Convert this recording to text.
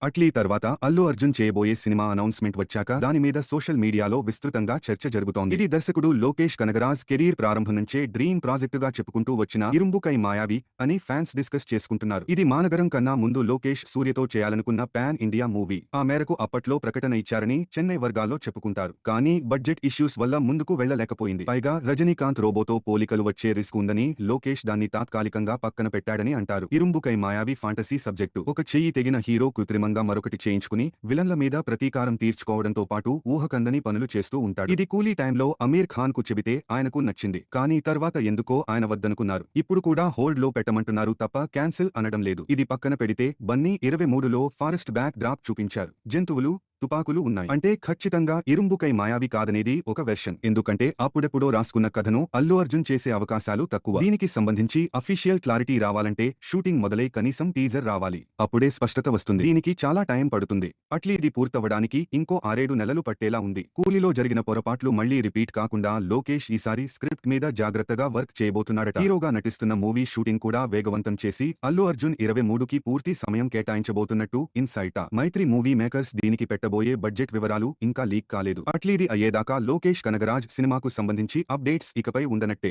అట్లీ తర్వాత అల్లు అర్జున్ చేయబోయే cinema announcement వచ్చాక దాని మీద సోషల్ మీడియాలో విస్తృతంగా చర్చ జరుగుతోంది. ఇది దర్శకుడు లోకేష్ కనగరాజ్ కెరీర్ ప్రారంభం నుంచే డ్రీమ్ ప్రాజెక్టుగా చెప్పుకుంటూ వచ్చిన ఇరుంబుకై మాయావి అని ఫ్యాన్స్ డిస్కస్ చేసుకుంటున్నారు. ఇది మానగరం కన్నా ముందు లోకేష్ సూర్యతో చేయాలనుకున్న పాన్ ఇండియా మూవీ. ఆ మేరకు అప్పట్లో ప్రకటన ఇచ్చారని చెన్నై వర్గాల్లో చెప్పుకుంటారు. కానీ బడ్జెట్ ఇష్యూస్ వల్ల ముందుకు వెళ్లలేకపోయింది. పైగా రజనీకాంత్ రోబోతో పోలికలు వచ్చే రిస్క్ ఉందని లోకేష్ దాన్ని తాత్కాలికంగా పక్కన పెట్టాడని అంటారు. ఇరుంబుకై మాయావి ఫాంటసీ సబ్జెక్టు. ఒక చెయ్యి తెగిన హీరో కృత్రిమంగా మరొకటి చేయించుకుని విలన్ల మీద ప్రతీకారం తీర్చుకోవడంతో పాటు ఊహకందని పనులు చేస్తూ ఉంటాడు. ఇది కూలీ టైంలో అమీర్ ఖాన్ కు చెబితే ఆయనకు నచ్చింది. కానీ తర్వాత ఎందుకో ఆయన వద్దనుకున్నారు. ఇప్పుడు కూడా హోల్డ్ లో పెట్టమంటున్నారు తప్ప క్యాన్సిల్ అనడం లేదు. ఇది పక్కన పెడితే బన్నీ 23లో ఫారెస్ట్ బ్యాక్ డ్రాప్ చూపించారు. జంతువులు, తుపాకులు ఉన్నాయి అంటే ఖచ్చితంగా ఇరుంబుకై మాయావి కాదనేది ఒక వెర్షన్. ఎందుకంటే అప్పుడెప్పుడో రాసుకున్న కథను అల్లు అర్జున్ చేసే అవకాశాలు తక్కువ. దీనికి సంబంధించి అఫీషియల్ క్లారిటీ రావాలంటే షూటింగ్ మొదలై కనీసం టీజర్ రావాలి. అప్పుడే స్పష్టత వస్తుంది. దీనికి చాలా టైం పడుతుంది. అట్లీ ఇది పూర్తవడానికి ఇంకో 6-7 నెలలు పట్టేలా ఉంది. కూలీలో జరిగిన పొరపాట్లు మళ్లీ రిపీట్ కాకుండా లోకేష్ ఈసారి స్క్రిప్ట్ మీద జాగ్రత్తగా వర్క్ చేయబోతున్నాడట. హీరోగా నటిస్తున్న మూవీ షూటింగ్ కూడా వేగవంతం చేసి అల్లు అర్జున్ 23కి పూర్తి సమయం కేటాయించబోతున్నట్టు ఇన్సైట. మైత్రి మూవీ మేకర్స్ దీనికి పెట్టబోయే బడ్జెట్ వివరాలు ఇంకా లీక్ కాలేదు. అట్లీది అయ్యేదాకా లోకేష్ కనగరాజ్ సినిమాకు సంబంధించి అప్డేట్స్ ఇకపై ఉండనట్టే.